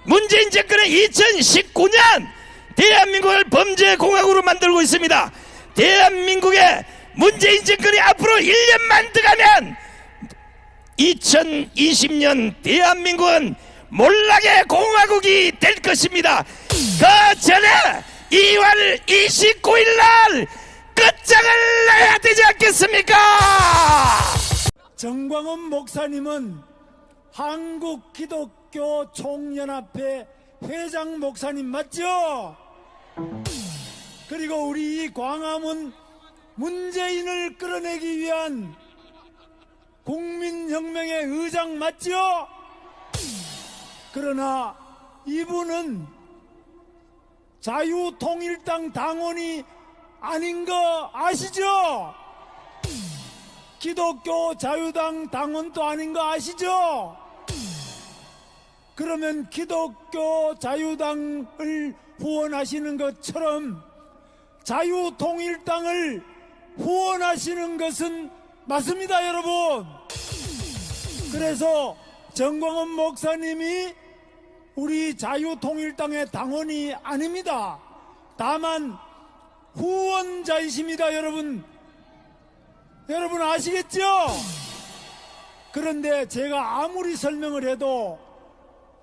문재인 정권의 2019년 대한민국을 범죄공화국으로 만들고 있습니다. 대한민국의 문재인 정권이 앞으로 1년만 더 가면 2020년 대한민국은 몰락의 공화국이 될 것입니다. 그 전에 2월 29일 날 끝장을 내야 되지 않겠습니까? 정광훈 목사님은 한국기독교 총연합회 회장 목사님 맞죠? 그리고 우리 이 광화문 문재인을 끌어내기 위한 국민혁명의 의장 맞죠? 그러나 이분은 자유통일당 당원이 아닌 거 아시죠? 기독교 자유당 당원도 아닌 거 아시죠? 그러면 기독교 자유당을 후원하시는 것처럼 자유통일당을 후원하시는 것은 맞습니다, 여러분. 그래서 정광훈 목사님이 우리 자유통일당의 당원이 아닙니다. 다만 후원자이십니다, 여러분. 여러분 아시겠죠? 그런데 제가 아무리 설명을 해도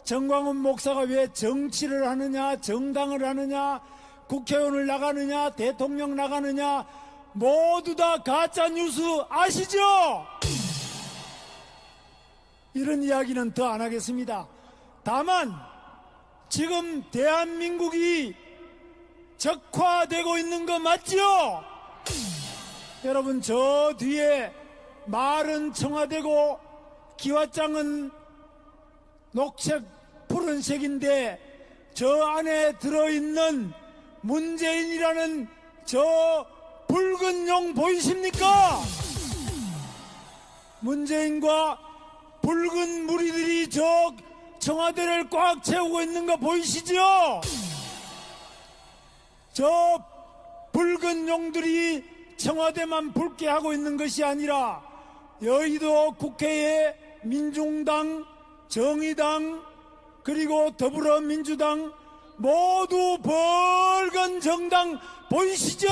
정광훈 목사가 왜 정치를 하느냐, 정당을 하느냐, 국회의원을 나가느냐, 대통령 나가느냐, 모두 다 가짜뉴스 아시죠? 이런 이야기는 더 안 하겠습니다. 다만 지금 대한민국이 적화되고 있는 거 맞죠? 여러분, 저 뒤에 말은 청와대고 기와장은 녹색 푸른색인데 저 안에 들어있는 문재인이라는 저 붉은 용 보이십니까? 문재인과 붉은 무리들이 저 청와대를 꽉 채우고 있는 거 보이시죠? 저 붉은 용들이 청와대만 붉게 하고 있는 것이 아니라 여의도 국회에 민중당, 정의당, 그리고 더불어민주당 모두 붉은 정당 보이시죠?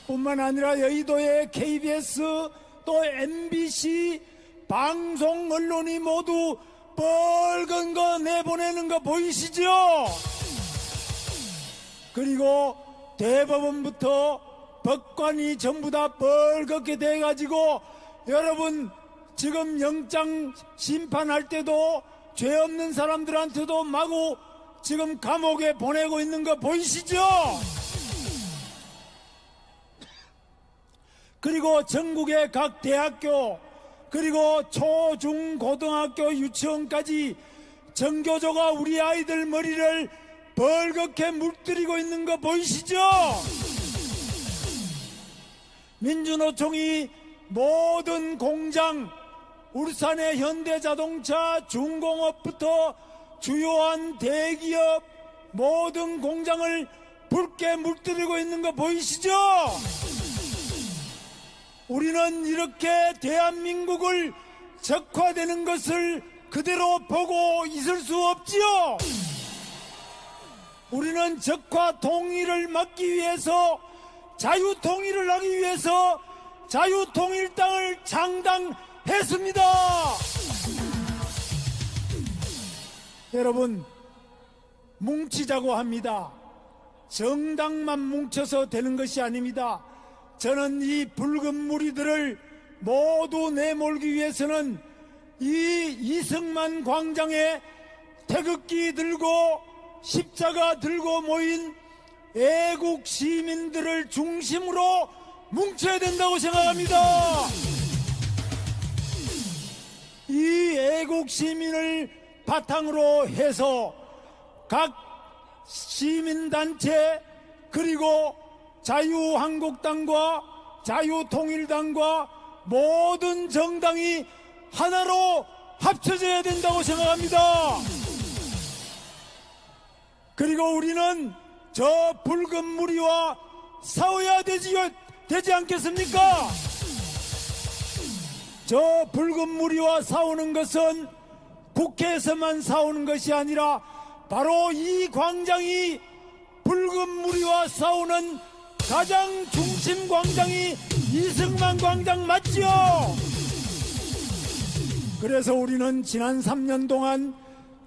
뿐만 아니라 여의도의 KBS 또 MBC 방송 언론이 모두 붉은 거 내보내는 거 보이시죠? 그리고 대법원부터 법관이 전부 다 뻘겋게 돼가지고 여러분 지금 영장 심판할 때도 죄 없는 사람들한테도 마구 지금 감옥에 보내고 있는 거 보이시죠? 그리고 전국의 각 대학교 그리고 초, 중, 고등학교, 유치원까지 전교조가 우리 아이들 머리를 벌겋게 물들이고 있는 거 보이시죠? 민주노총이 모든 공장, 울산의 현대자동차, 중공업부터 주요한 대기업 모든 공장을 붉게 물들이고 있는 거 보이시죠? 우리는 이렇게 대한민국을 적화되는 것을 그대로 보고 있을 수 없지요. 우리는 적화 통일을 막기 위해서 자유통일을 하기 위해서 자유통일당을 창당했습니다. 여러분, 뭉치자고 합니다. 정당만 뭉쳐서 되는 것이 아닙니다. 저는 이 붉은 무리들을 모두 내몰기 위해서는 이 이승만 광장에 태극기 들고 십자가 들고 모인 애국 시민들을 중심으로 뭉쳐야 된다고 생각합니다. 이 애국 시민을 바탕으로 해서 각 시민단체 그리고 자유한국당과 자유통일당과 모든 정당이 하나로 합쳐져야 된다고 생각합니다. 그리고 우리는 저 붉은 무리와 싸워야 되지 않겠습니까? 저 붉은 무리와 싸우는 것은 국회에서만 싸우는 것이 아니라 바로 이 광장이 붉은 무리와 싸우는 가장 중심 광장이 이승만 광장 맞지요? 그래서 우리는 지난 3년 동안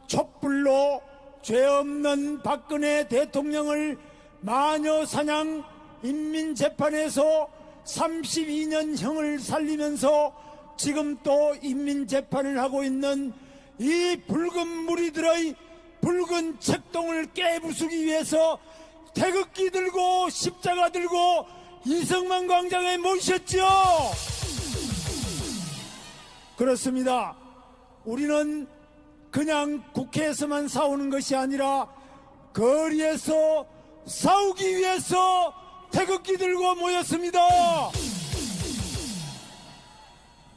촛불로 죄 없는 박근혜 대통령을 마녀 사냥 인민재판에서 32년형을 살리면서 지금 또 인민재판을 하고 있는 이 붉은 무리들의 붉은 책동을 깨부수기 위해서 태극기 들고 십자가 들고 이승만 광장에 모이셨죠. 그렇습니다. 우리는 그냥 국회에서만 싸우는 것이 아니라 거리에서 싸우기 위해서 태극기 들고 모였습니다.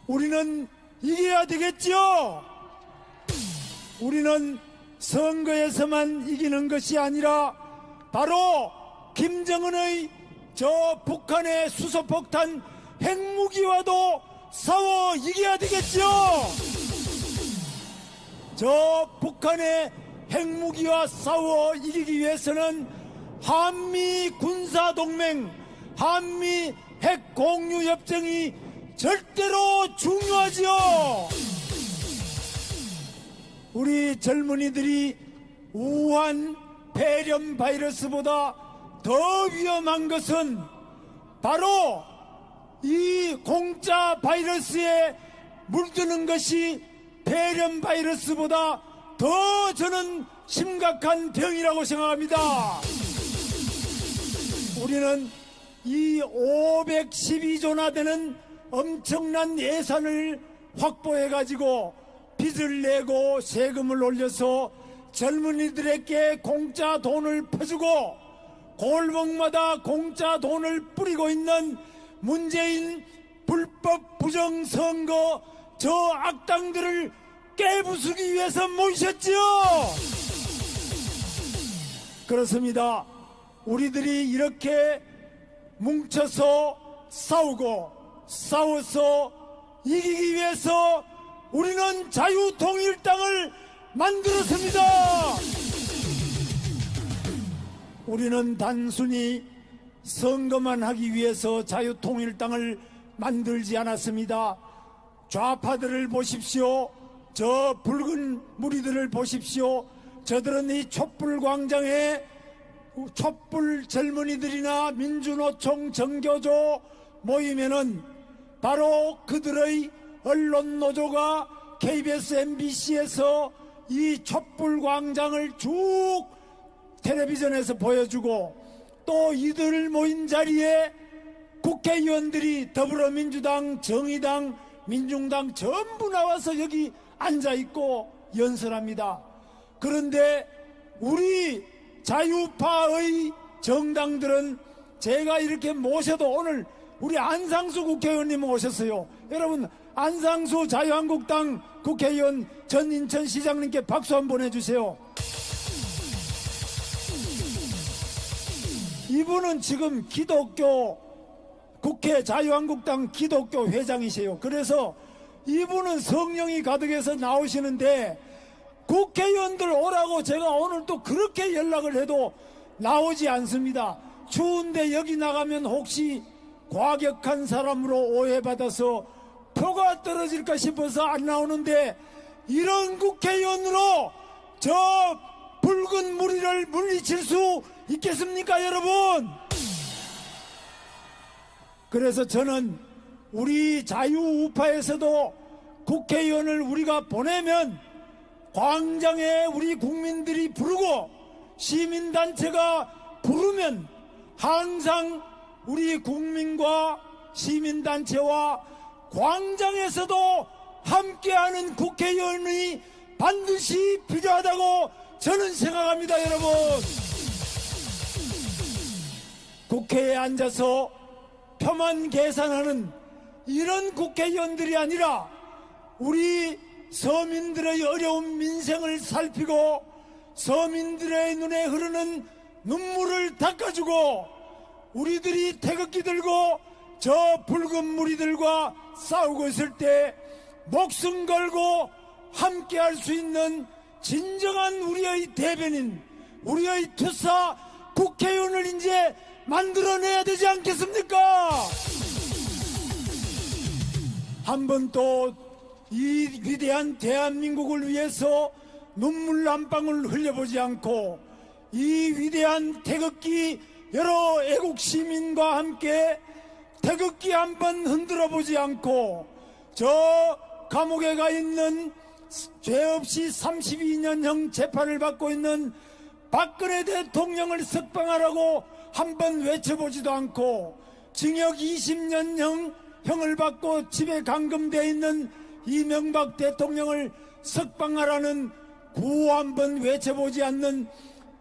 우리는 이겨야 되겠죠. 우리는 선거에서만 이기는 것이 아니라 바로 김정은의 저 북한의 수소폭탄 핵무기와도 싸워 이겨야 되겠죠. 저 북한의 핵무기와 싸워 이기기 위해서는 한미 군사동맹, 한미 핵공유협정이 절대로 중요하지요. 우리 젊은이들이 우한 폐렴 바이러스보다 더 위험한 것은 바로 이 공짜 바이러스에 물드는 것이 폐렴 바이러스보다 더 저는 심각한 병이라고 생각합니다. 우리는 이 512조나 되는 엄청난 예산을 확보해가지고 빚을 내고 세금을 올려서 젊은이들에게 공짜 돈을 퍼주고 골목마다 공짜 돈을 뿌리고 있는 문재인 불법 부정선거 저 악당들을 깨부수기 위해서 모이셨지요. 그렇습니다. 우리들이 이렇게 뭉쳐서 싸우고 싸워서 이기기 위해서 우리는 자유통일당을 만들었습니다. 우리는 단순히 선거만 하기 위해서 자유통일당을 만들지 않았습니다. 좌파들을 보십시오. 저 붉은 무리들을 보십시오. 저들은 이 촛불광장에 촛불 젊은이들이나 민주노총 정교조 모이면은 바로 그들의 언론노조가 KBS MBC에서 이 촛불광장을 쭉 텔레비전에서 보여주고 또 이들 모인 자리에 국회의원들이 더불어민주당, 정의당, 민중당 전부 나와서 여기 앉아있고 연설합니다. 그런데 우리 자유파의 정당들은 제가 이렇게 모셔도 오늘 우리 안상수 국회의원님 오셨어요. 여러분 안상수 자유한국당 국회의원 전 인천시장님께 박수 한번 보내주세요. 이분은 지금 기독교 국회 자유한국당 기독교 회장이세요. 그래서 이분은 성령이 가득해서 나오시는데 국회의원들 오라고 제가 오늘 또 그렇게 연락을 해도 나오지 않습니다. 추운데 여기 나가면 혹시 과격한 사람으로 오해받아서 표가 떨어질까 싶어서 안 나오는데 이런 국회의원으로 저 붉은 무리를 물리칠 수 있겠습니까, 여러분? 그래서 저는 우리 자유우파에서도 국회의원을 우리가 보내면 광장에 우리 국민들이 부르고 시민단체가 부르면 항상 우리 국민과 시민단체와 광장에서도 함께하는 국회의원이 반드시 필요하다고 저는 생각합니다. 여러분, 국회에 앉아서 표만 계산하는 이런 국회의원들이 아니라 우리 서민들의 어려운 민생을 살피고 서민들의 눈에 흐르는 눈물을 닦아주고 우리들이 태극기 들고 저 붉은 무리들과 싸우고 있을 때 목숨 걸고 함께 할 수 있는 진정한 우리의 대변인, 우리의 투사 국회의원을 이제 만들어내야 되지 않겠습니까? 한 번 또 이 위대한 대한민국을 위해서 눈물 한 방울 흘려보지 않고 이 위대한 태극기 여러 애국 시민과 함께 태극기 한 번 흔들어 보지 않고 저 감옥에 가 있는 죄 없이 32년형 재판을 받고 있는 박근혜 대통령을 석방하라고 한 번 외쳐보지도 않고 징역 20년형 형을 받고 집에 감금되어 있는 이명박 대통령을 석방하라는 구호 한 번 외쳐보지 않는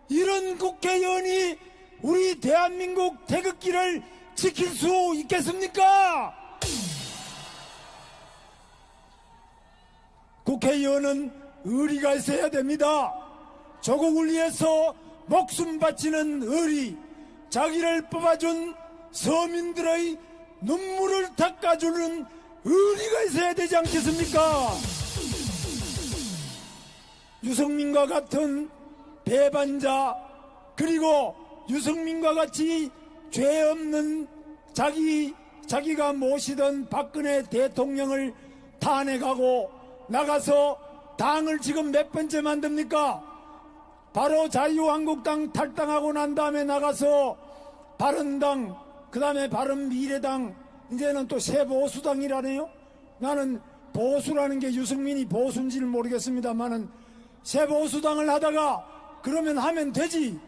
이런 국회의원이 우리 대한민국 태극기를 지킬 수 있겠습니까? 국회의원은 의리가 있어야 됩니다. 조국을 위해서 목숨 바치는 의리, 자기를 뽑아준 서민들의 눈물을 닦아주는 의리가 있어야 되지 않겠습니까? 유승민과 같은 배반자, 그리고 유승민과 같이 죄 없는 자기가 모시던 박근혜 대통령을 탄핵하고 나가서 당을 지금 몇 번째 만듭니까? 바로 자유한국당 탈당하고 난 다음에 나가서 바른당, 그 다음에 바른미래당, 이제는 또 새보수당이라네요. 나는 보수라는 게 유승민이 보수인지는 모르겠습니다만은 새보수당을 하다가 그러면 하면 되지.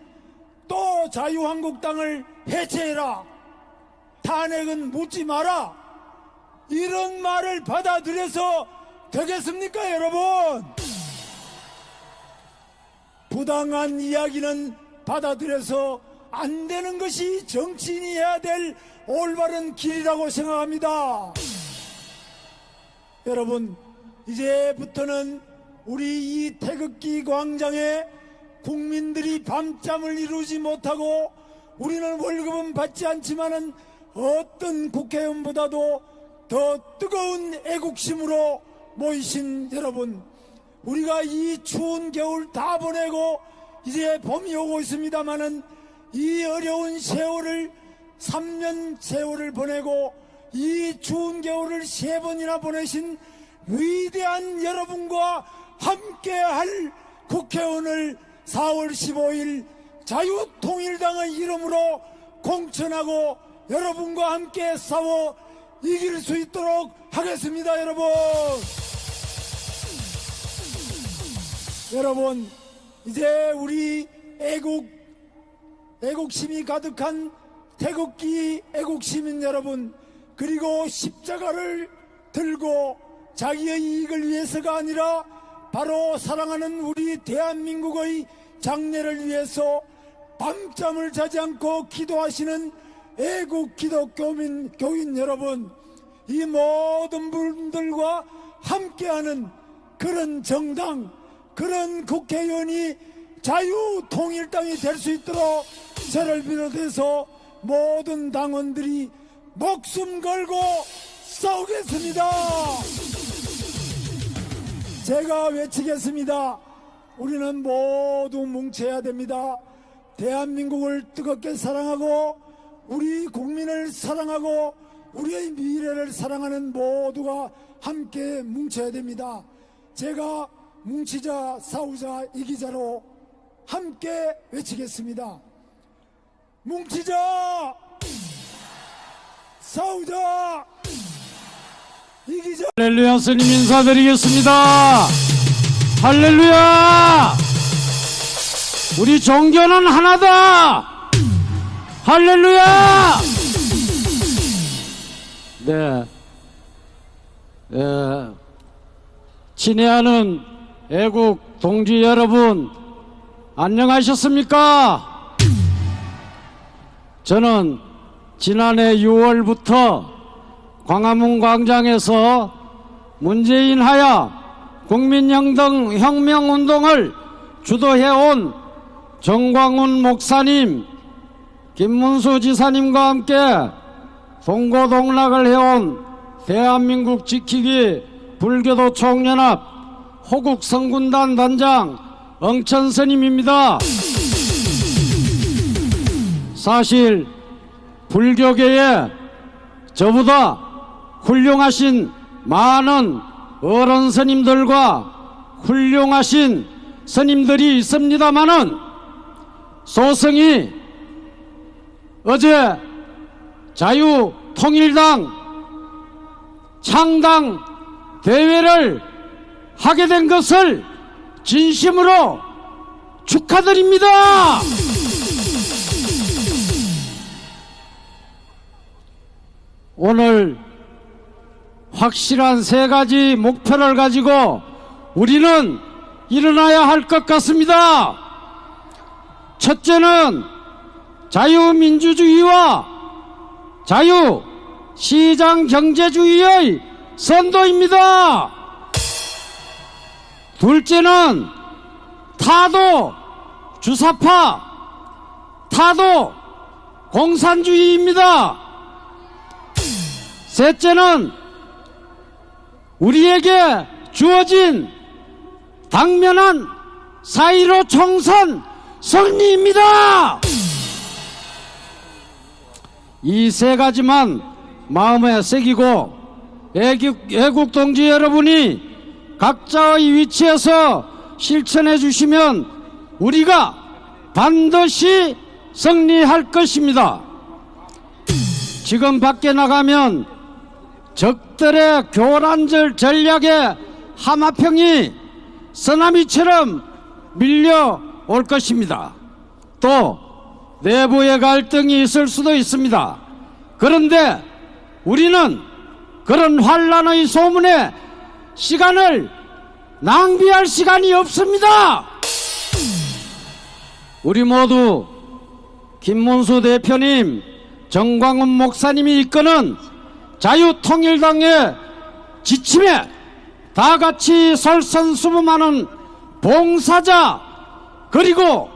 또 자유한국당을 해체해라. 탄핵은 묻지 마라. 이런 말을 받아들여서 되겠습니까, 여러분? 부당한 이야기는 받아들여서 안 되는 것이 정치인이 해야 될 올바른 길이라고 생각합니다. 여러분, 이제부터는 우리 이 태극기 광장에 국민들이 밤잠을 이루지 못하고 우리는 월급은 받지 않지만은 어떤 국회의원보다도 더 뜨거운 애국심으로 모이신 여러분, 우리가 이 추운 겨울 다 보내고 이제 봄이 오고 있습니다마는 이 어려운 세월을 3년 세월을 보내고 이 추운 겨울을 3번이나 보내신 위대한 여러분과 함께할 국회의원을 4월 15일 자유통일당의 이름으로 공천하고 여러분과 함께 싸워 이길 수 있도록 하겠습니다. 여러분, 이제 우리 애국심이 가득한 태극기 애국시민 여러분, 그리고 십자가를 들고 자기의 이익을 위해서가 아니라 바로 사랑하는 우리 대한민국의 장래를 위해서 밤잠을 자지 않고 기도하시는 애국 기독교인 여러분, 이 모든 분들과 함께하는 그런 정당, 그런 국회의원이 자유통일당이 될 수 있도록 저를 비롯해서 모든 당원들이 목숨 걸고 싸우겠습니다. 제가 외치겠습니다. 우리는 모두 뭉쳐야 됩니다. 대한민국을 뜨겁게 사랑하고 우리 국민을 사랑하고 우리의 미래를 사랑하는 모두가 함께 뭉쳐야 됩니다. 제가 뭉치자 싸우자 이기자로 함께 외치겠습니다. 뭉치자 싸우자 이기자. 할렐루야. 스님 인사드리겠습니다. 할렐루야. 우리 종교는 하나다. 할렐루야. 네, 친애하는 애국 동지 여러분, 안녕하셨습니까? 저는 지난해 6월부터 광화문 광장에서 문재인 하야 국민혁명운동을 주도해온 정광훈 목사님, 김문수 지사님과 함께 동고동락을 해온 대한민국 지키기 불교도 총연합 호국 성군단 단장 엉천 스님입니다. 사실 불교계에 저보다 훌륭하신 많은 어른 스님들과 훌륭하신 스님들이 있습니다마는 소승이 어제 자유통일당 창당 대회를 하게 된 것을 진심으로 축하드립니다. 오늘 확실한 세 가지 목표를 가지고 우리는 일어나야 할 것 같습니다. 첫째는 자유민주주의와 자유시장경제주의의 선도입니다. 둘째는 타도 주사파, 타도 공산주의입니다. 셋째는 우리에게 주어진 당면한 4.15 총선 승리입니다. 이 세 가지만 마음에 새기고 애국 동지 여러분이 각자의 위치에서 실천해 주시면 우리가 반드시 승리할 것입니다. 지금 밖에 나가면 적들의 교란절 전략의 하마평이 쓰나미처럼 밀려올 것입니다. 또 내부의 갈등이 있을 수도 있습니다. 그런데 우리는 그런 환란의 소문에 시간을 낭비할 시간이 없습니다. 우리 모두 김문수 대표님, 정광훈 목사님이 이끄는 자유통일당의 지침에 다 같이 설선수범하는 봉사자 그리고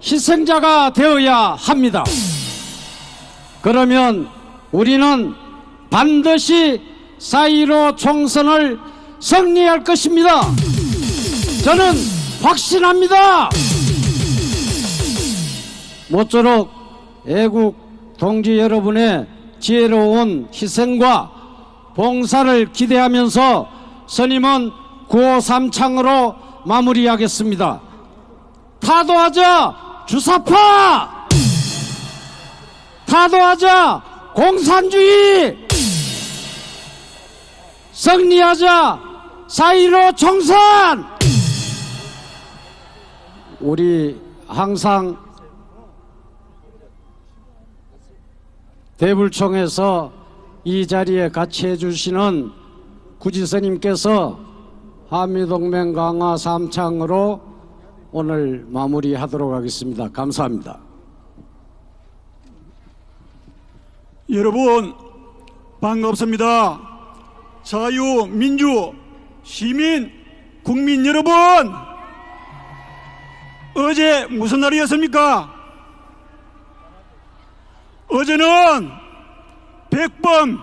희생자가 되어야 합니다. 그러면 우리는 반드시 4.15 총선을 승리할 것입니다. 저는 확신합니다. 모쪼록 애국 동지 여러분의 지혜로운 희생과 봉사를 기대하면서 선임은 9호 삼창으로 마무리하겠습니다. 타도하자 주사파, 타도하자 공산주의, 승리하자 4.15 총선. 우리 항상 대불총에서 이 자리에 같이 해주시는 구지스님께서 한미동맹 강화 삼창으로 오늘 마무리하도록 하겠습니다. 감사합니다. 여러분 반갑습니다. 자유, 민주, 시민, 국민 여러분, 어제 무슨 날이었습니까? 어제는 백범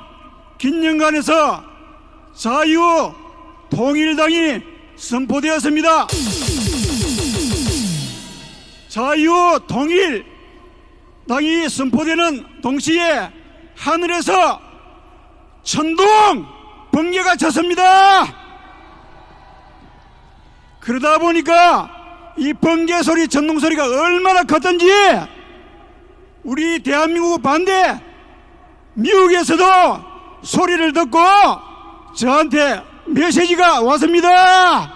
긴년간에서 자유통일당이 선포되었습니다. 자유통일당이 선포되는 동시에 하늘에서 천둥 번개가 쳤습니다. 그러다 보니까 이 번개 소리, 천둥 소리가 얼마나 컸던지 우리 대한민국 반대 미국에서도 소리를 듣고 저한테 메시지가 왔습니다.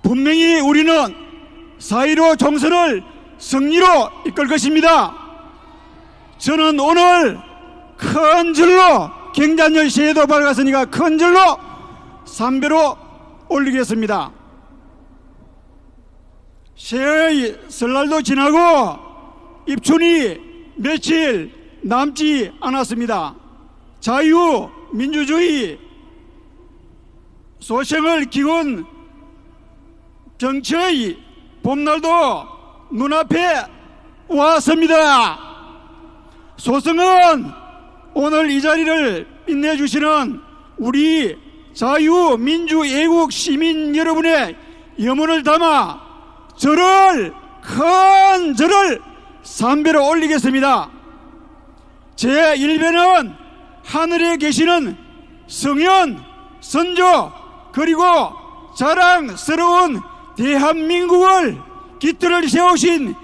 분명히 우리는 4.15 총선을 승리로 이끌 것입니다. 저는 오늘 큰 절로 경자년 새해도 밝았으니까 큰 절로 삼배로 올리겠습니다. 새해의 설날도 지나고 입춘이 며칠 남지 않았습니다. 자유민주주의 소생을 기운 정치의 봄날도 눈앞에 왔습니다. 소승은 오늘 이 자리를 빛내주시는 우리 자유, 민주, 애국 시민 여러분의 염원을 담아 큰 절을 3배로 올리겠습니다. 제1배는 하늘에 계시는 성현, 선조, 그리고 자랑스러운 대한민국을 깃들을 세우신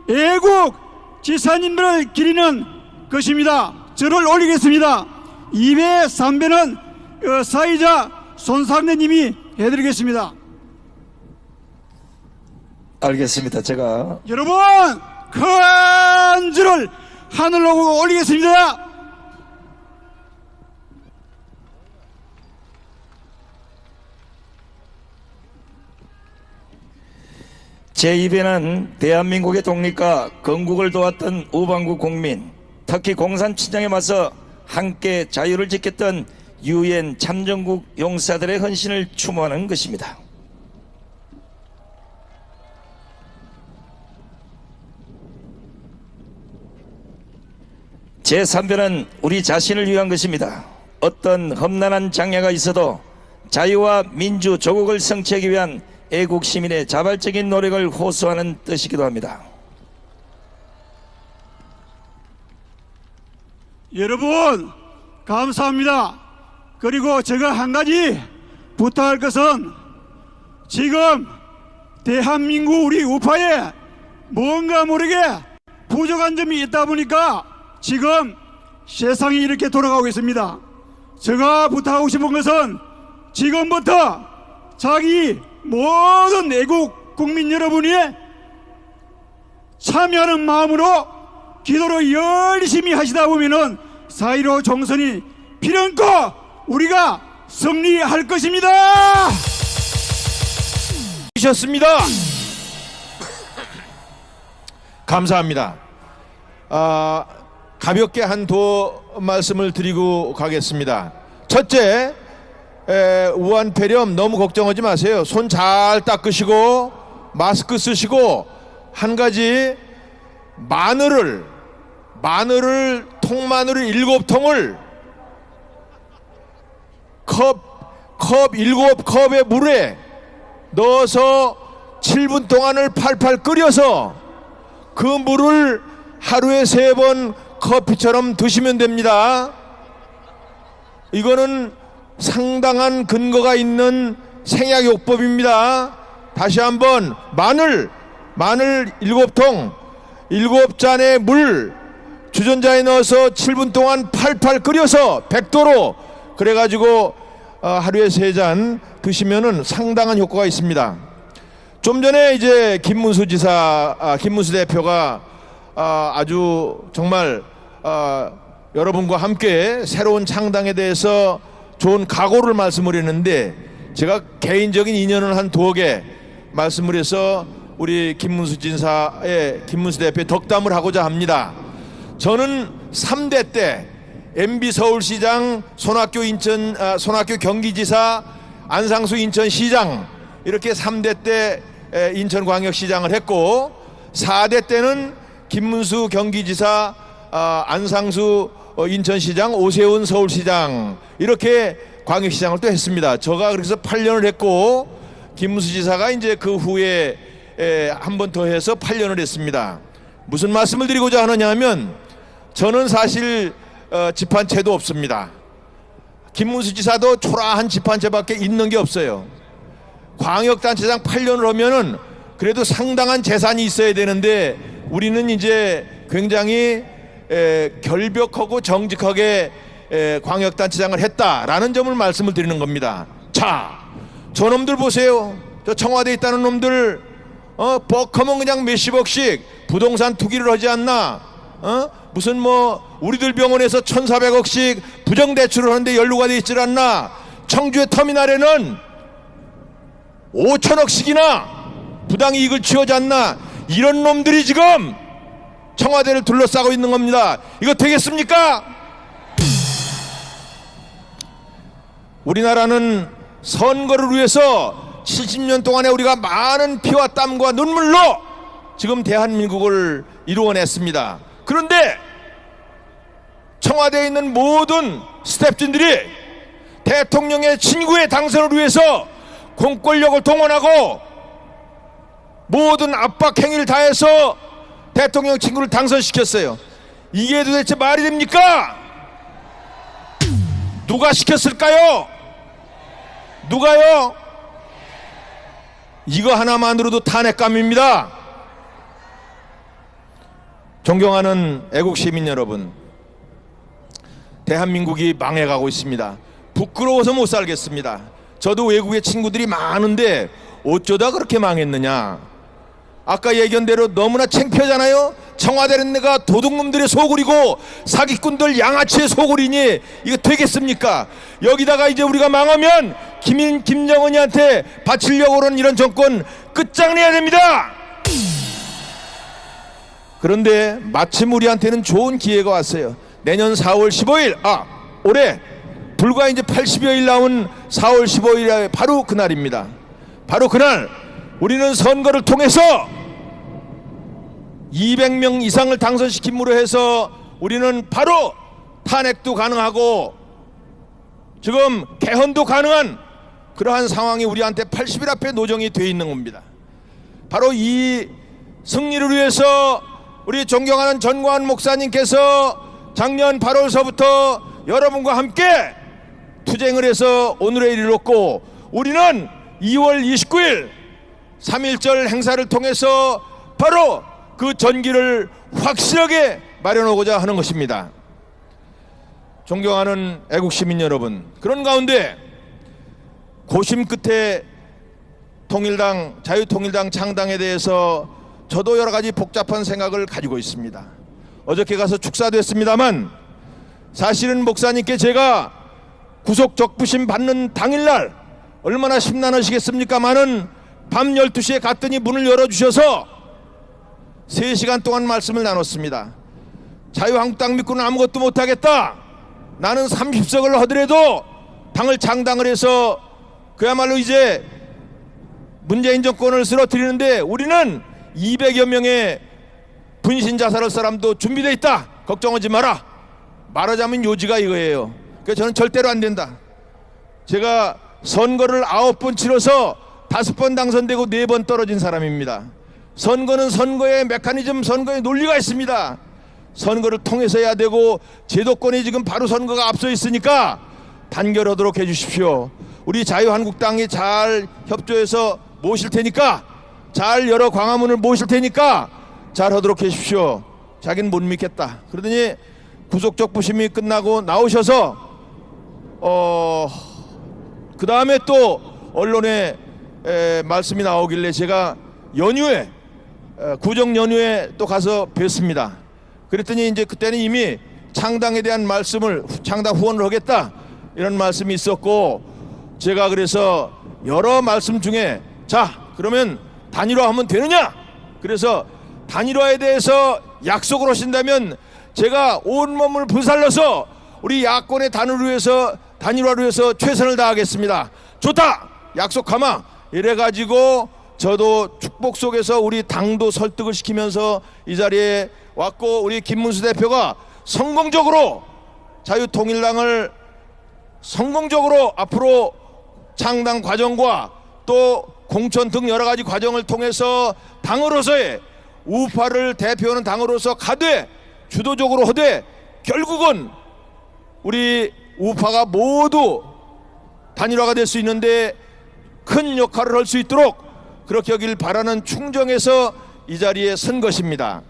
애국 지사님들을 기리는 것입니다. 절을 올리겠습니다. 2배, 3배는 사이자 손상래님이 해드리겠습니다. 알겠습니다. 제가 여러분, 큰 절을 하늘로 올리겠습니다. 제2배는 대한민국의 독립과 건국을 도왔던 우방국 국민, 특히 공산 침략에 맞서 함께 자유를 지켰던 유엔 참전국 용사들의 헌신을 추모하는 것입니다. 제3배는 우리 자신을 위한 것입니다. 어떤 험난한 장애가 있어도 자유와 민주, 조국을 성취하기 위한 애국 시민의 자발적인 노력을 호소하는 뜻이기도 합니다. 여러분, 감사합니다. 그리고 제가 한 가지 부탁할 것은, 지금 대한민국 우리 우파에 뭔가 모르게 부족한 점이 있다 보니까 지금 세상이 이렇게 돌아가고 있습니다. 제가 부탁하고 싶은 것은 지금부터 자기 모든 애국 국민 여러분이 참여하는 마음으로 기도를 열심히 하시다 보면은 4.15 총선이 필연코 우리가 승리할 것입니다. 주셨습니다. 감사합니다. 가볍게 한두 말씀을 드리고 가겠습니다. 첫째, 우한 폐렴 너무 걱정하지 마세요. 손 잘 닦으시고 마스크 쓰시고, 한 가지, 통마늘을 7통을 컵 7컵의 물에 넣어서 7분 동안을 팔팔 끓여서 그 물을 하루에 3번 커피처럼 드시면 됩니다. 이거는 상당한 근거가 있는 생약요법입니다. 다시 한번, 마늘 7통, 7잔의 물 주전자에 넣어서 7분 동안 팔팔 끓여서 100도로, 그래가지고 하루에 3잔 드시면은 상당한 효과가 있습니다. 좀 전에 이제 김문수 대표가 아주 정말 여러분과 함께 새로운 창당에 대해서 좋은 각오를 말씀을 했는데, 제가 개인적인 인연을 한 2개 말씀을 해서 우리 김문수 대표의 덕담을 하고자 합니다. 저는 3대 때 MB 서울시장, 손학규 경기지사, 안상수 인천시장, 이렇게 3대 때 인천광역시장을 했고, 4대 때는 김문수 경기지사, 안상수 인천시장, 오세훈 서울시장, 이렇게 광역시장을 또 했습니다. 제가 그래서 8년을 했고, 김문수 지사가 이제 그 후에 한 번 더 해서 8년을 했습니다. 무슨 말씀을 드리고자 하느냐 하면, 저는 사실 집 한 채도 없습니다. 김문수 지사도 초라한 집 한 채밖에 있는 게 없어요. 광역단체장 8년을 하면은 그래도 상당한 재산이 있어야 되는데, 우리는 이제 굉장히 결벽하고 정직하게 광역단체장을 했다라는 점을 말씀을 드리는 겁니다. 자, 저놈들 보세요. 저 청와대에 있다는 놈들, 뻑하면 그냥 몇십억씩 부동산 투기를 하지 않나? 무슨 우리들 병원에서 1,400억씩 부정대출을 하는데 연루가 돼 있질 않나? 청주의 터미널에는 5천억씩이나 부당이익을 취하지 않나? 이런 놈들이 지금 청와대를 둘러싸고 있는 겁니다. 이거 되겠습니까? 우리나라는 선거를 위해서 70년 동안에 우리가 많은 피와 땀과 눈물로 지금 대한민국을 이루어냈습니다. 그런데 청와대에 있는 모든 스태프진들이 대통령의 친구의 당선을 위해서 공권력을 동원하고 모든 압박 행위를 다해서 대통령 친구를 당선시켰어요. 이게 도대체 말이 됩니까? 누가 시켰을까요? 누가요? 이거 하나만으로도 탄핵감입니다. 존경하는 애국시민 여러분, 대한민국이 망해가고 있습니다. 부끄러워서 못 살겠습니다. 저도 외국에 친구들이 많은데 어쩌다 그렇게 망했느냐. 아까 예견대로 너무나 창피하잖아요. 청와대는 내가 도둑놈들의 소굴이고 사기꾼들 양아치의 소굴이니 이거 되겠습니까? 여기다가 이제 우리가 망하면 김정은이한테 바치려고 하는 이런 정권 끝장내야 됩니다. 그런데 마침 우리한테는 좋은 기회가 왔어요. 내년 4월 15일 올해 불과 이제 80여일 남은 4월 15일 바로 그날입니다. 바로 그날 우리는 선거를 통해서 200명 이상을 당선시킴으로 해서 우리는 바로 탄핵도 가능하고 지금 개헌도 가능한 그러한 상황이 우리한테 80일 앞에 노정이 되어 있는 겁니다. 바로 이 승리를 위해서 우리 존경하는 전광훈 목사님께서 작년 8월서부터 여러분과 함께 투쟁을 해서 오늘의 일을 얻고 우리는 2월 29일 3.1절 행사를 통해서 바로 그 전기를 확실하게 마련하고자 하는 것입니다. 존경하는 애국시민 여러분, 그런 가운데 고심 끝에 통일당, 자유통일당 창당에 대해서 저도 여러 가지 복잡한 생각을 가지고 있습니다. 어저께 가서 축사도 했습니다만 사실은 목사님께 제가 구속 적부심 받는 당일날 얼마나 심란하시겠습니까마는 밤 12시에 갔더니 문을 열어주셔서 3시간 동안 말씀을 나눴습니다. 자유한국당 믿고는 아무것도 못하겠다. 나는 30석을 하더라도 당을 창당을 해서 그야말로 이제 문재인 정권을 쓰러뜨리는데 우리는 200여 명의 분신 자살할 사람도 준비되어 있다. 걱정하지 마라. 말하자면 요지가 이거예요. 그래서 저는 절대로 안 된다. 제가 선거를 9번 치러서 5번 당선되고 4번 떨어진 사람입니다. 선거는 선거의 메커니즘, 선거의 논리가 있습니다. 선거를 통해서 해야 되고 제도권이 지금 바로 선거가 앞서 있으니까 단결하도록 해주십시오. 우리 자유한국당이 잘 협조해서 모실 테니까, 잘 여러 광화문을 모실 테니까 잘 하도록 해주십시오. 자기는 못 믿겠다. 그러더니 구속적부심이 끝나고 나오셔서 그 다음에 또 언론에 말씀이 나오길래 제가 연휴에 구정 연휴에 또 가서 뵀습니다. 그랬더니 이제 그때는 이미 창당에 대한 말씀을, 창당 후원을 하겠다 이런 말씀이 있었고, 제가 그래서 여러 말씀 중에 자 그러면 단일화하면 되느냐, 그래서 단일화에 대해서 약속을 하신다면 제가 온몸을 불살라서 우리 야권의 단일화를 위해서 최선을 다하겠습니다. 좋다, 약속하마. 이래가지고 저도 축복 속에서 우리 당도 설득을 시키면서 이 자리에 왔고, 우리 김문수 대표가 성공적으로 자유통일당을 성공적으로 앞으로 창당 과정과 또 공천 등 여러 가지 과정을 통해서 당으로서의 우파를 대표하는 당으로서 가되 주도적으로 하되 결국은 우리 우파가 모두 단일화가 될 수 있는데 큰 역할을 할 수 있도록 그렇게 하길 바라는 충정에서 이 자리에 선 것입니다.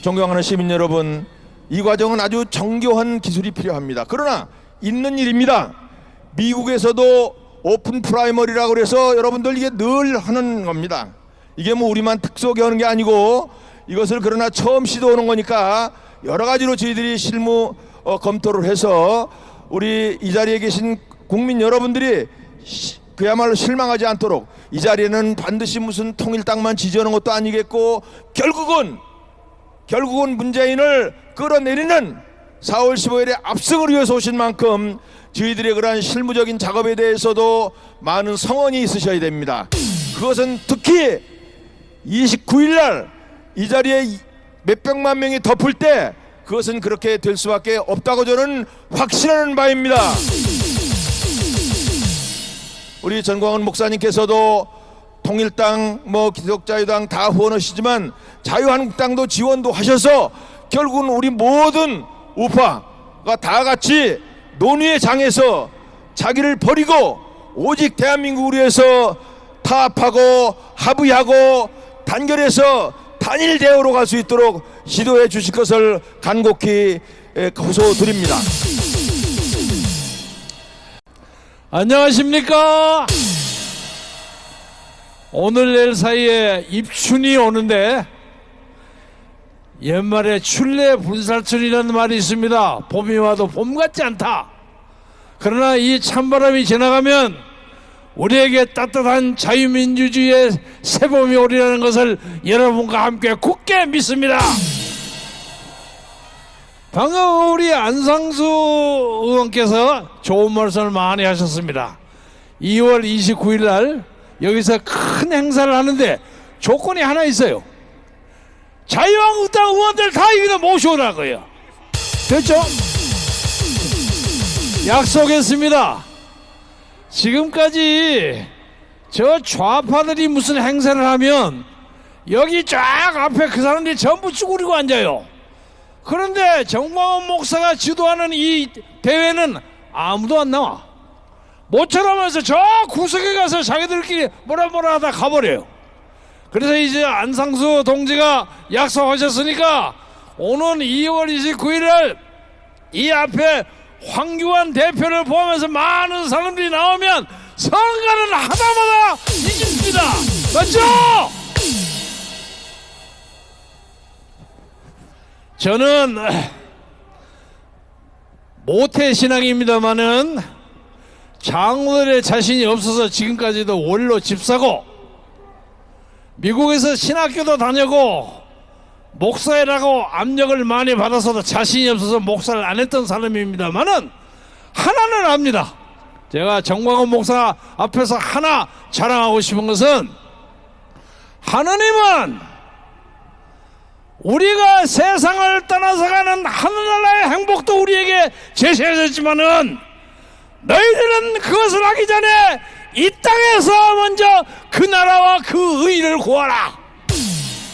존경하는 시민 여러분, 이 과정은 아주 정교한 기술이 필요합니다. 그러나 있는 일입니다. 미국에서도 오픈 프라이머리라고 그래서 여러분들 이게 늘 하는 겁니다. 이게 뭐 우리만 특수하게 하는 게 아니고 이것을 그러나 처음 시도하는 거니까 여러 가지로 저희들이 실무 검토를 해서 우리 이 자리에 계신 국민 여러분들이 그야말로 실망하지 않도록, 이 자리에는 반드시 무슨 통일당만 지지하는 것도 아니겠고 결국은 문재인을 끌어내리는 4월 15일에 압승을 위해서 오신 만큼 저희들의 그러한 실무적인 작업에 대해서도 많은 성원이 있으셔야 됩니다. 그것은 특히 29일 날 이 자리에 몇백만 명이 덮을 때 그것은 그렇게 될 수밖에 없다고 저는 확신하는 바입니다. 우리 전광훈 목사님께서도 통일당, 기독자유당 다 후원하시지만 자유한국당도 지원도 하셔서 결국은 우리 모든 우파가 다 같이 논의의 장에서 자기를 버리고 오직 대한민국을 위해서 타협하고 합의하고 단결해서 단일 대우로 갈 수 있도록 시도해 주실 것을 간곡히 호소드립니다. 안녕하십니까? 오늘 내일 사이에 입춘이 오는데 옛말에 출래 분살春이라는 말이 있습니다. 봄이 와도 봄 같지 않다. 그러나 이 찬바람이 지나가면 우리에게 따뜻한 자유민주주의의 새봄이 오리라는 것을 여러분과 함께 굳게 믿습니다. 방금 우리 안상수 의원께서 좋은 말씀을 많이 하셨습니다. 2월 29일 날 여기서 큰 행사를 하는데 조건이 하나 있어요. 자유한국당 의원들 다 여기다 모셔오라고요. 됐죠? 약속했습니다. 지금까지 저 좌파들이 무슨 행사를 하면 여기 쫙 앞에 그 사람들이 전부 쭈그리고 앉아요. 그런데 정광훈 목사가 주도하는 이 대회는 아무도 안 나와. 모처럼 해서 저 구석에 가서 자기들끼리 뭐라 하다 가버려요. 그래서 이제 안상수 동지가 약속하셨으니까 오는 2월 29일 이 앞에 황교안 대표를 포함해서 많은 사람들이 나오면 선거는 하다마다 이깁니다. 맞죠? 저는 모태신앙입니다마는 장로들의 자신이 없어서 지금까지도 원로 집사고 미국에서 신학교도 다녀고 목사라고 압력을 많이 받아서도 자신이 없어서 목사를 안 했던 사람입니다마는 하나는 압니다. 제가 정광훈 목사 앞에서 하나 자랑하고 싶은 것은 하느님은 우리가 세상을 떠나서 가는 하늘나라의 행복도 우리에게 제시하셨지만은 너희들은 그것을 하기 전에 이 땅에서 먼저 그 나라와 그 의를 구하라.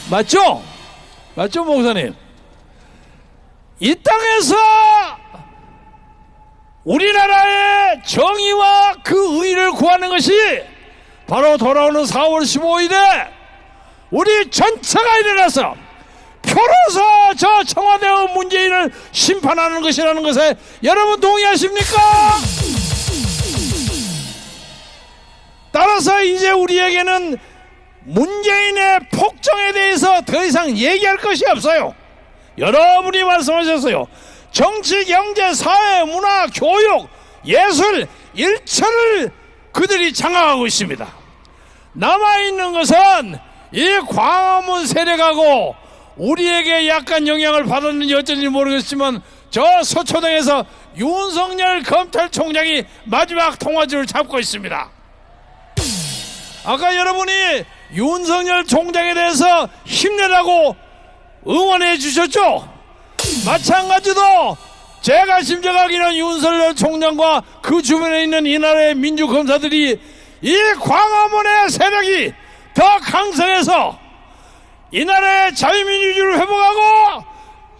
맞죠? 맞죠, 목사님? 이 땅에서 우리나라의 정의와 그 의를 구하는 것이 바로 돌아오는 4월 15일에 우리 전체가 일어나서 표로서 저 청와대의 문재인을 심판하는 것이라는 것에 여러분 동의하십니까? 따라서 이제 우리에게는 문재인의 폭정에 대해서 더 이상 얘기할 것이 없어요. 여러분이 말씀하셨어요. 정치, 경제, 사회, 문화, 교육, 예술 일처를 그들이 장악하고 있습니다. 남아있는 것은 이 광화문 세력하고 우리에게 약간 영향을 받았는지 어쩐지 모르겠지만 저 서초동에서 윤석열 검찰총장이 마지막 통화줄을 잡고 있습니다. 아까 여러분이 윤석열 총장에 대해서 힘내라고 응원해 주셨죠? 마찬가지로 제가 심정하기는 윤석열 총장과 그 주변에 있는 이 나라의 민주검사들이 이 광화문의 세력이 더 강성해서 이 나라의 자유민주주의를 회복하고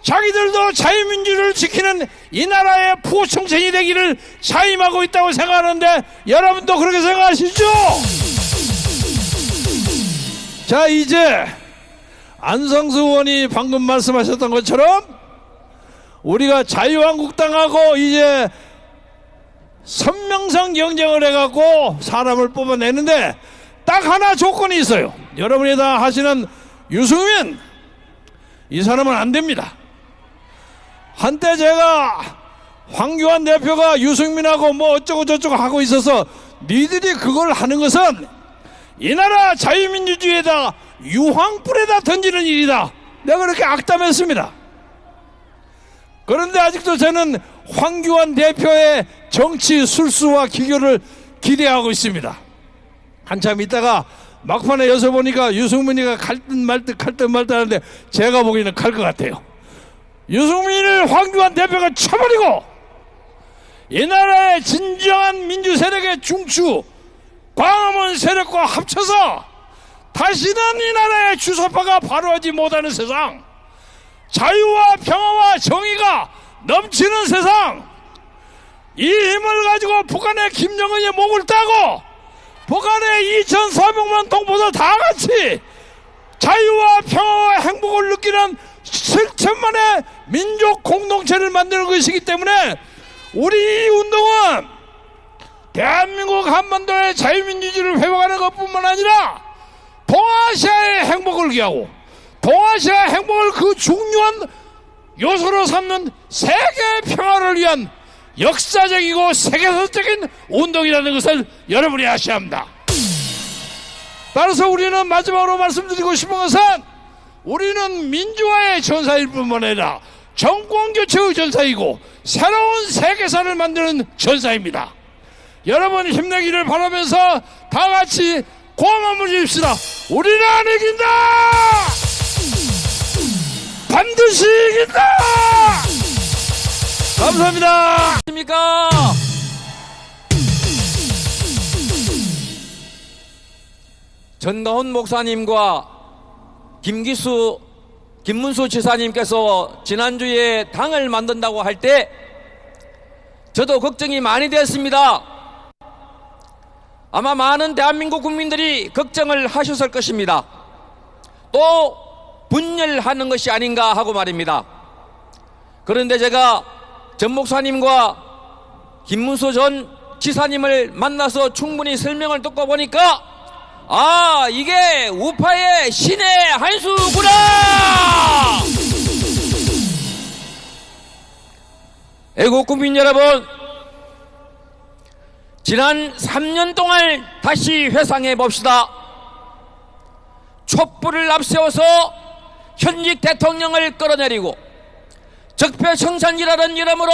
자기들도 자유민주주의를 지키는 이 나라의 부총생이 되기를 자임하고 있다고 생각하는데 여러분도 그렇게 생각하시죠? 자, 이제 안상수 의원이 방금 말씀하셨던 것처럼 우리가 자유한국당하고 이제 선명성 경쟁을 해갖고 사람을 뽑아내는데 딱 하나 조건이 있어요. 여러분이 다 하시는 유승민, 이 사람은 안 됩니다. 한때 제가 황교안 대표가 유승민하고 뭐 어쩌고 저쩌고 하고 있어서 니들이 그걸 하는 것은 이 나라 자유민주주의에다 유황불에다 던지는 일이다. 내가 그렇게 악담했습니다. 그런데 아직도 저는 황교안 대표의 정치 술수와 기교를 기대하고 있습니다. 한참 있다가 막판에 여쭤보니까 유승민이가 갈 듯 말 듯 하는데 제가 보기에는 갈 것 같아요. 유승민을 황교안 대표가 쳐버리고 이 나라의 진정한 민주 세력의 중추 광화문 세력과 합쳐서 다시는 이 나라의 주사파가 바로하지 못하는 세상, 자유와 평화와 정의가 넘치는 세상, 이 힘을 가지고 북한의 김정은의 목을 따고 북한의 2,400만 동포들 다 같이 자유와 평화와 행복을 느끼는 7천만의 민족 공동체를 만드는 것이기 때문에 우리 이 운동은 대한민국 한반도의 자유민주주의를 회복하는 것뿐만 아니라 동아시아의 행복을 위하고 동아시아 행복을 그 중요한 요소로 삼는 세계 평화를 위한 역사적이고 세계사적인 운동이라는 것을 여러분이 아셔야 합니다. 따라서 우리는 마지막으로 말씀드리고 싶은 것은 우리는 민주화의 전사일 뿐만 아니라 정권교체의 전사이고 새로운 세계사를 만드는 전사입니다. 여러분 힘내기를 바라면서 다 같이 고함을 지읍시다. 우리는 이긴다! 반드시 이긴다! 감사합니다. 입니까? 전가훈 목사님과 김문수 지사님께서 지난주에 당을 만든다고 할 때 저도 걱정이 많이 되었습니다. 아마 많은 대한민국 국민들이 걱정을 하셨을 것입니다. 또 분열하는 것이 아닌가 하고 말입니다. 그런데 제가 전 목사님과 김문수 전 지사님을 만나서 충분히 설명을 듣고 보니까 아, 이게 우파의 신의 한 수구나! 애국 국민 여러분, 지난 3년 동안 다시 회상해 봅시다. 촛불을 앞세워서 현직 대통령을 끌어내리고 적폐청산이라는 이름으로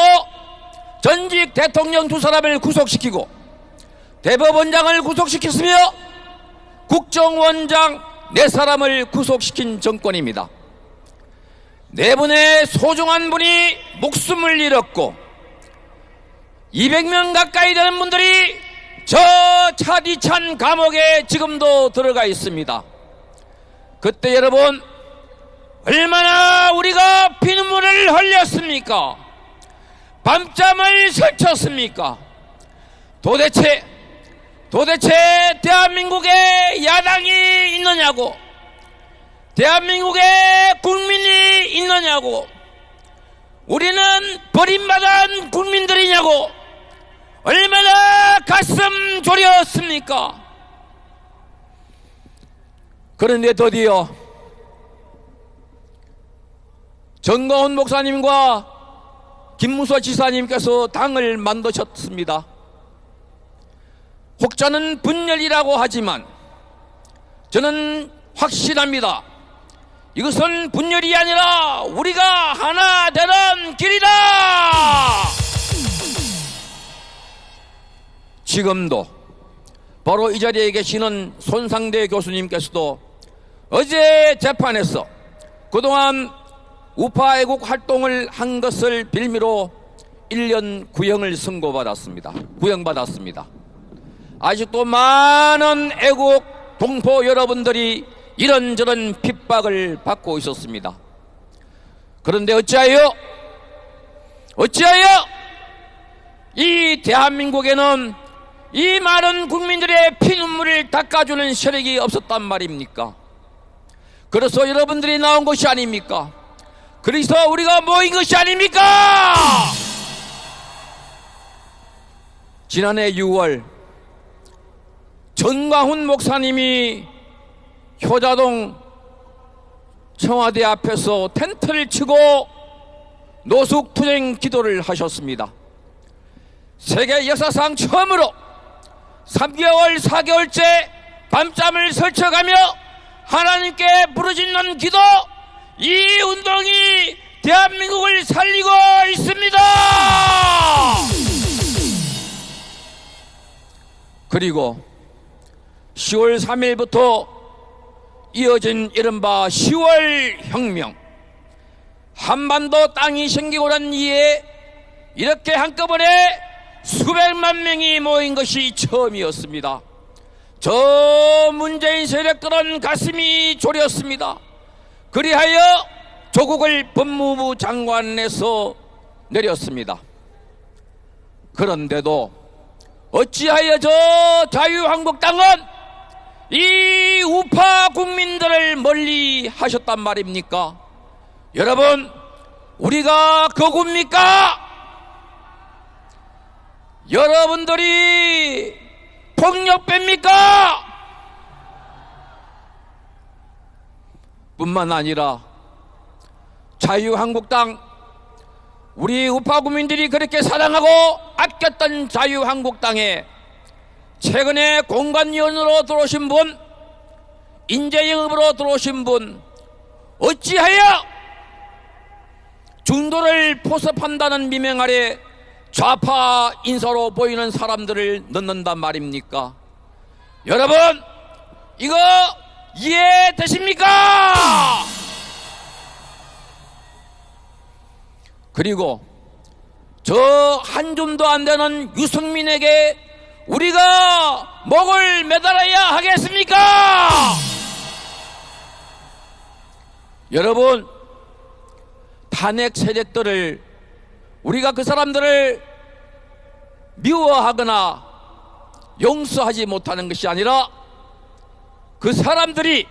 전직 대통령 2사람을 구속시키고 대법원장을 구속시켰으며 국정원장 4사람을 구속시킨 정권입니다. 4분의 소중한 분이 목숨을 잃었고 200명 가까이 되는 분들이 저 차디찬 감옥에 지금도 들어가 있습니다. 그때 여러분 얼마나 우리가 피눈물을 흘렸습니까? 밤잠을 설쳤습니까? 도대체 대한민국에 야당이 있느냐고, 대한민국에 국민이 있느냐고, 우리는 버림받은 국민들이냐고 얼마나 가슴 졸였습니까? 그런데 드디어 전가훈 목사님과 김문수 지사님께서 당을 만드셨습니다. 혹자는 분열이라고 하지만 저는 확실합니다. 이것은 분열이 아니라 우리가 하나 되는 길이다. 지금도 바로 이 자리에 계시는 손상대 교수님께서도 어제 재판에서 그동안 우파 애국 활동을 한 것을 빌미로 1년 구형을 구형받았습니다. 아직도 많은 애국 동포 여러분들이 이런저런 핍박을 받고 있었습니다. 그런데 어찌하여 이 대한민국에는 이 많은 국민들의 피눈물을 닦아주는 세력이 없었단 말입니까? 그래서 여러분들이 나온 것이 아닙니까? 그래서 우리가 모인 것이 아닙니까? 지난해 6월 전가훈 목사님이 효자동 청와대 앞에서 텐트를 치고 노숙투쟁 기도를 하셨습니다. 세계 역사상 처음으로 3개월, 4개월째 밤잠을 설쳐가며 하나님께 부르짖는 기도, 이 운동이 대한민국을 살리고 있습니다. 그리고 10월 3일부터 이어진 이른바 10월 혁명, 한반도 땅이 생기고 난 이에 이렇게 한꺼번에 수백만 명이 모인 것이 처음이었습니다. 저 문재인 세력들은 가슴이 졸였습니다. 그리하여 조국을 법무부 장관에서 내렸습니다. 그런데도 어찌하여 저 자유한국당은 이 우파 국민들을 멀리 하셨단 말입니까? 여러분, 우리가 거구입니까? 여러분들이 폭력배입니까? 뿐만 아니라 자유한국당, 우리 우파 국민들이 그렇게 사랑하고 아꼈던 자유한국당에 최근에 공관위원으로 들어오신 분, 인재영입으로 들어오신 분, 어찌하여 중도를 포섭한다는 미명 아래 좌파 인사로 보이는 사람들을 넣는단 말입니까? 여러분, 이거 이해되십니까? 그리고 저 한 줌도 안 되는 유승민에게 우리가 목을 매달아야 하겠습니까? 여러분, 탄핵 세력들을 우리가 그 사람들을 미워하거나 용서하지 못하는 것이 아니라 그 사람들이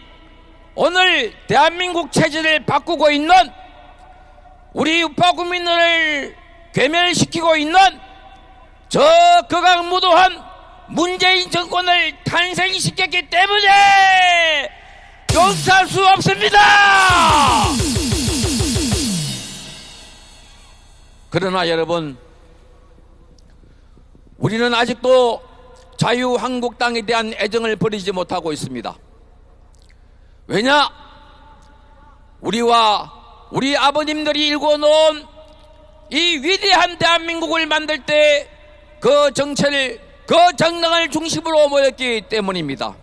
오늘 대한민국 체제를 바꾸고 있는 우리 우파 국민들을 괴멸시키고 있는 저 극악무도한 문재인 정권을 탄생시켰기 때문에 용서할 수 없습니다. 그러나 여러분, 우리는 아직도 자유한국당에 대한 애정을 버리지 못하고 있습니다. 왜냐? 우리와 우리 아버님들이 일궈놓은 이 위대한 대한민국을 만들 때 그 정체를, 그 정당을 중심으로 모였기 때문입니다.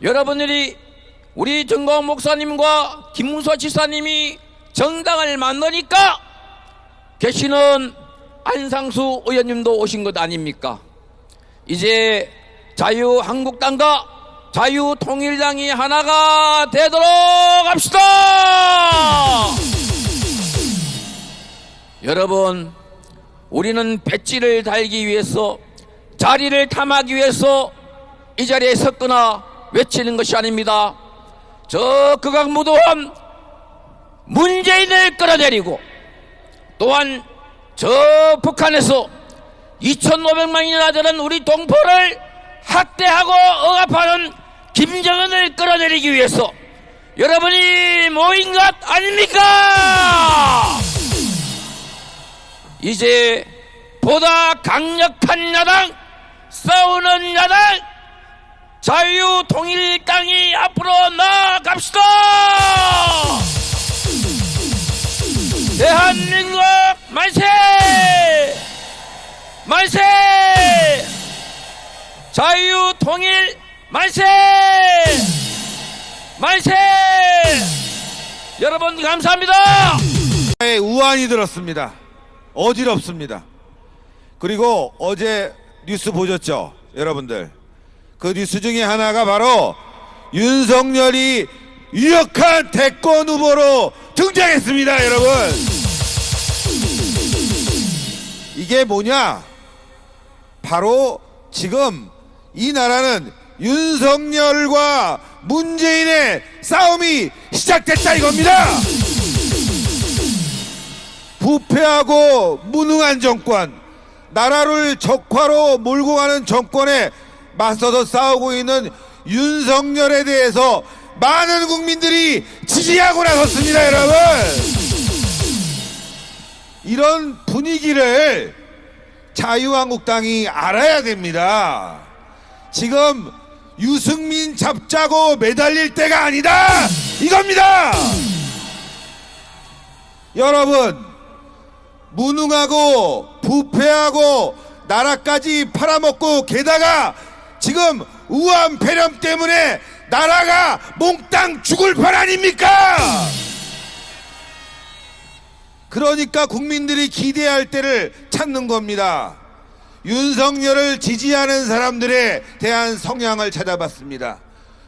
여러분들이 우리 정광훈 목사님과 김문수 지사님이 정당을 만드니까 계시는 안상수 의원님도 오신 것 아닙니까? 이제 자유한국당과 자유통일당이 하나가 되도록 합시다. 여러분, 우리는 배지를 달기 위해서, 자리를 탐하기 위해서 이 자리에 섰거나 외치는 것이 아닙니다. 저 극악무도한 문재인을 끌어내리고, 또한 저 북한에서 2,500만이나 되는 우리 동포를 학대하고 억압하는 김정은을 끌어내리기 위해서 여러분이 모인 것 아닙니까? 이제 보다 강력한 야당, 싸우는 야당, 자유통일당이 앞으로 나아갑시다. 대한민국 만세! 만세! 자유통일 만세! 만세! 여러분 감사합니다. 우환이 들었습니다. 어지럽습니다. 그리고 어제 뉴스 보셨죠? 여러분들, 그 뉴스 중에 하나가 바로 윤석열이 유력한 대권 후보로 등장했습니다. 여러분, 이게 뭐냐? 바로 지금 이 나라는 윤석열과 문재인의 싸움이 시작됐다 이겁니다. 부패하고 무능한 정권, 나라를 적화로 몰고 가는 정권에 맞서서 싸우고 있는 윤석열에 대해서 많은 국민들이 지지하고 나섰습니다. 여러분, 이런 분위기를 자유한국당이 알아야 됩니다. 지금 유승민 잡자고 매달릴 때가 아니다 이겁니다. 여러분, 무능하고 부패하고 나라까지 팔아먹고 게다가 지금 우한 폐렴 때문에 나라가 몽땅 죽을 판 아닙니까? 그러니까 국민들이 기대할 때를 찾는 겁니다. 윤석열을 지지하는 사람들에 대한 성향을 찾아봤습니다.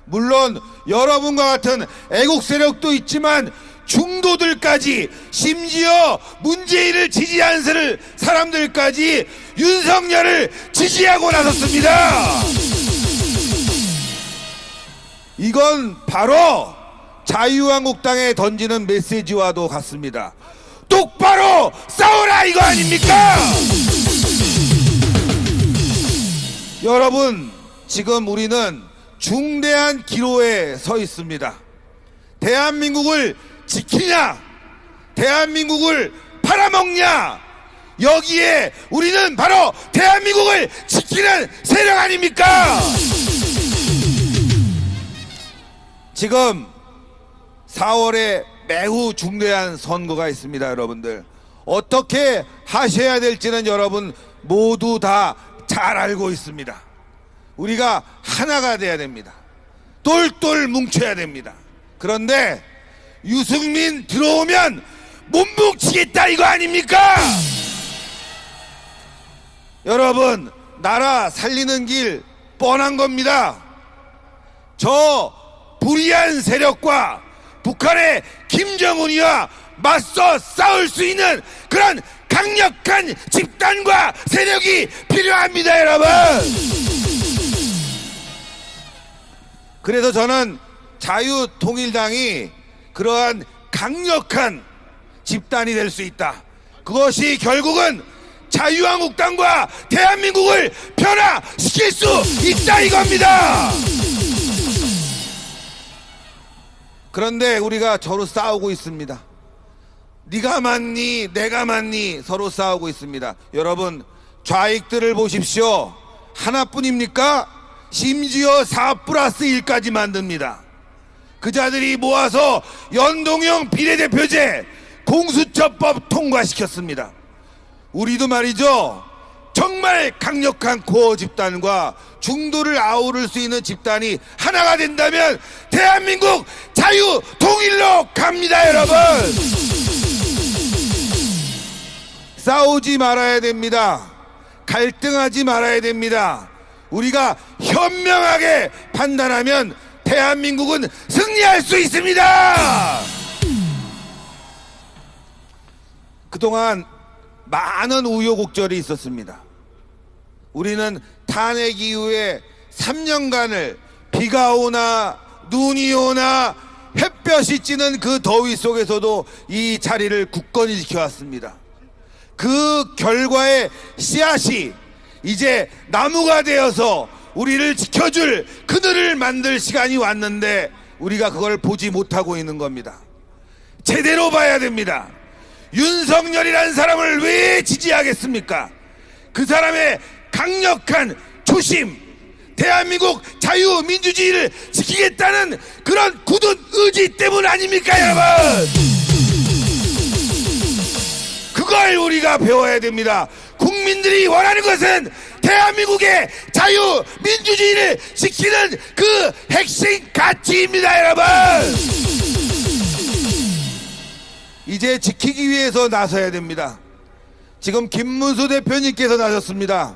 물론 여러분과 같은 애국 세력도 있지만 중도들까지, 심지어 문재인을 지지하는 사람들까지 윤석열을 지지하고 나섰습니다. 이건 바로 자유한국당에 던지는 메시지와도 같습니다. 똑바로 싸워라, 이거 아닙니까? 여러분, 지금 우리는 중대한 기로에 서 있습니다. 대한민국을 지키냐, 대한민국을 팔아먹냐, 여기에 우리는 바로 대한민국을 지키는 세력 아닙니까? 지금 4월에 매우 중대한 선거가 있습니다. 여러분들 어떻게 하셔야 될지는 여러분 모두 다 잘 알고 있습니다. 우리가 하나가 돼야 됩니다. 똘똘 뭉쳐야 됩니다. 그런데 유승민 들어오면 못 뭉치겠다, 이거 아닙니까? 여러분, 나라 살리는 길 뻔한 겁니다. 저 불의한 세력과 북한의 김정은이와 맞서 싸울 수 있는 그런 강력한 집단과 세력이 필요합니다, 여러분. 그래서 저는 자유통일당이 그러한 강력한 집단이 될 수 있다. 그것이 결국은 자유한국당과 대한민국을 변화시킬 수 있다, 이겁니다. 그런데 우리가 서로 싸우고 있습니다. 네가 맞니 내가 맞니 서로 싸우고 있습니다. 여러분, 좌익들을 보십시오. 하나뿐입니까? 심지어 4+1까지 만듭니다. 그 자들이 모아서 연동형 비례대표제 공수처법 통과시켰습니다. 우리도 말이죠, 정말 강력한 코어 집단과 중도를 아우를 수 있는 집단이 하나가 된다면 대한민국 자유 통일로 갑니다, 여러분. 싸우지 말아야 됩니다. 갈등하지 말아야 됩니다. 우리가 현명하게 판단하면 대한민국은 승리할 수 있습니다. 그동안 많은 우여곡절이 있었습니다. 우리는 탄핵 이후에 3년간을 비가 오나 눈이 오나 햇볕이 찌는 그 더위 속에서도 이 자리를 굳건히 지켜왔습니다. 그 결과의 씨앗이 이제 나무가 되어서 우리를 지켜줄 그늘을 만들 시간이 왔는데 우리가 그걸 보지 못하고 있는 겁니다. 제대로 봐야 됩니다. 윤석열이라는 사람을 왜 지지하겠습니까? 그 사람의 강력한 초심, 대한민국 자유민주주의를 지키겠다는 그런 굳은 의지 때문 아닙니까, 여러분? 그걸 우리가 배워야 됩니다. 국민들이 원하는 것은 대한민국의 자유민주주의를 지키는 그 핵심 가치입니다, 여러분. 이제 지키기 위해서 나서야 됩니다. 지금 김문수 대표님께서 나섰습니다.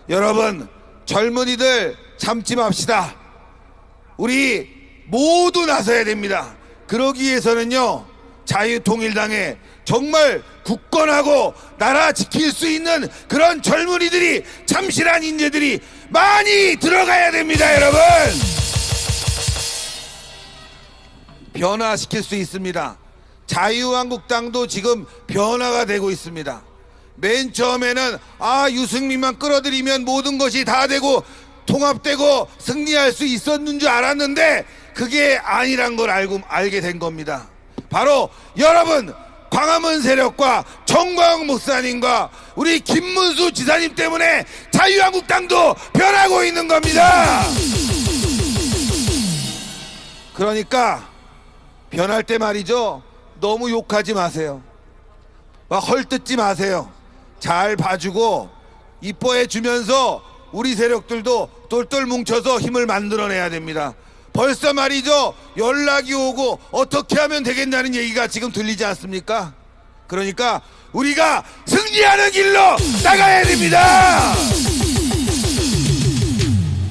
여러분, 젊은이들 참지 맙시다. 우리 모두 나서야 됩니다. 그러기 위해서는요, 자유통일당에 정말 굳건하고 나라 지킬 수 있는 그런 젊은이들이, 참신한 인재들이 많이 들어가야 됩니다, 여러분. 변화시킬 수 있습니다. 자유한국당도 지금 변화가 되고 있습니다. 맨 처음에는 유승민만 끌어들이면 모든 것이 다 되고 통합되고 승리할 수 있었는 줄 알았는데 그게 아니란 걸 알게 된 겁니다. 바로 여러분, 광화문 세력과 정광훈 목사님과 우리 김문수 지사님 때문에 자유한국당도 변하고 있는 겁니다. 그러니까 변할 때 말이죠, 너무 욕하지 마세요. 막 헐뜯지 마세요. 잘 봐주고 이뻐해 주면서 우리 세력들도 똘똘 뭉쳐서 힘을 만들어내야 됩니다. 벌써 말이죠, 연락이 오고 어떻게 하면 되겠냐는 얘기가 지금 들리지 않습니까? 그러니까 우리가 승리하는 길로 나가야 됩니다.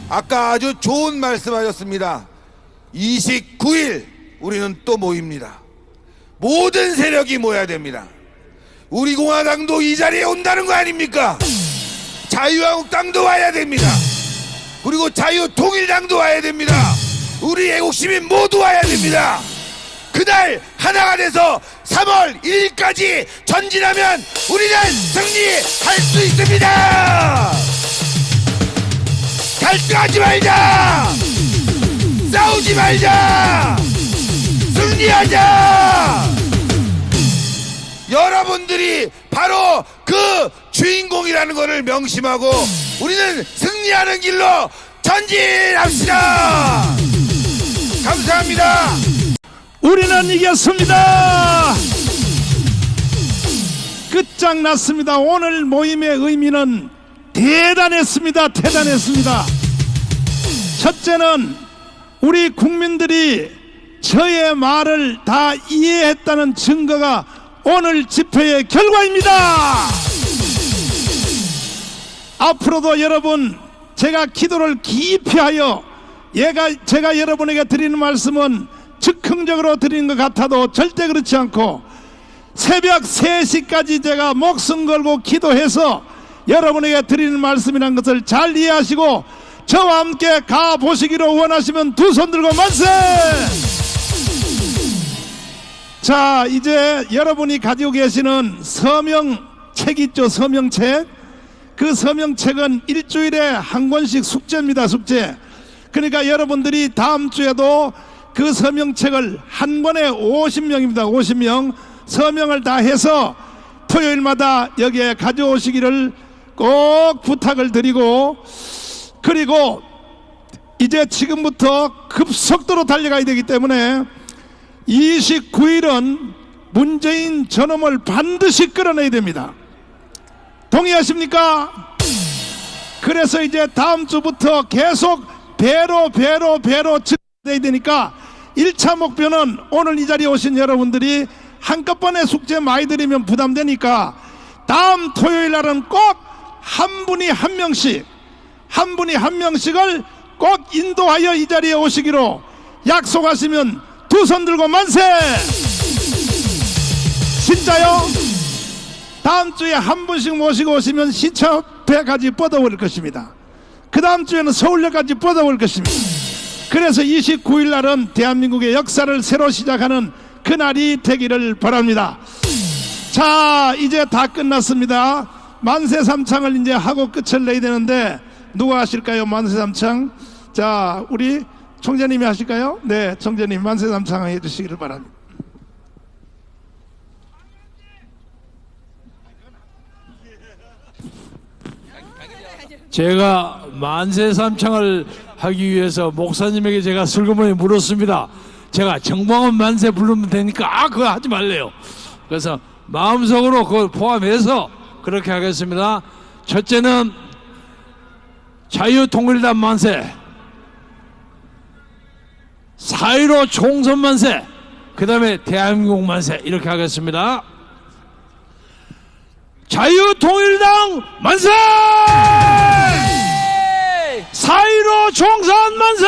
아까 아주 좋은 말씀하셨습니다. 29일 우리는 또 모입니다. 모든 세력이 모여야 됩니다. 우리 공화당도 이 자리에 온다는 거 아닙니까? 자유한국당도 와야 됩니다. 그리고 자유통일당도 와야 됩니다. 우리 애국시민 모두 와야 됩니다. 그날 하나가 돼서 3월 1일까지 전진하면 우리는 승리할 수 있습니다. 갈등하지 말자. 싸우지 말자. 승리하자. 여러분들이 바로 그 주인공이라는 것을 명심하고 우리는 승리하는 길로 전진합시다. 감사합니다. 우리는 이겼습니다. 끝장났습니다. 오늘 모임의 의미는 대단했습니다. 대단했습니다. 첫째는 우리 국민들이 저의 말을 다 이해했다는 증거가 오늘 집회의 결과입니다. 앞으로도 여러분, 제가 기도를 깊이 하여 제가 여러분에게 드리는 말씀은 즉흥적으로 드리는 것 같아도 절대 그렇지 않고 새벽 3시까지 제가 목숨 걸고 기도해서 여러분에게 드리는 말씀이라는 것을 잘 이해하시고 저와 함께 가보시기를 원하시면 두 손 들고 만세! 자, 이제 여러분이 가지고 계시는 서명책 있죠? 서명책. 그 서명책은 일주일에 한 권씩 숙제입니다. 숙제. 그러니까 여러분들이 다음 주에도 그 서명책을 한 권에 50명입니다. 50명 서명을 다 해서 토요일마다 여기에 가져오시기를 꼭 부탁을 드리고, 그리고 이제 지금부터 급속도로 달려가야 되기 때문에 29일은 문재인 저놈을 반드시 끌어내야 됩니다. 동의하십니까? 그래서 이제 다음 주부터 계속 배로 증대해야 되니까 1차 목표는 오늘 이 자리에 오신 여러분들이 한꺼번에 숙제 많이 드리면 부담되니까 다음 토요일 날은 꼭 한 분이 한 명씩을 꼭 인도하여 이 자리에 오시기로 약속하시면 두 손 들고 만세! 진짜요? 다음 주에 한 분씩 모시고 오시면 시청패까지 뻗어버릴 것입니다. 그 다음 주에는 서울역까지 뻗어버릴 것입니다. 그래서 29일 날은 대한민국의 역사를 새로 시작하는 그날이 되기를 바랍니다. 자, 이제 다 끝났습니다. 만세삼창을 이제 하고 끝을 내야 되는데 누가 하실까요? 만세삼창. 자, 우리 총재님이 하실까요? 네, 총재님 만세삼창 해주시기를 바랍니다. 제가 만세삼창을 하기 위해서 목사님에게 제가 슬그머니 물었습니다. 제가 정광훈 만세 부르면 되니까 그거 하지 말래요. 그래서 마음속으로 그걸 포함해서 그렇게 하겠습니다. 첫째는 자유통일당 만세, 4.15 총선 만세, 그 다음에 대한민국 만세, 이렇게 하겠습니다. 자유통일당 만세! 4.15 총선 만세!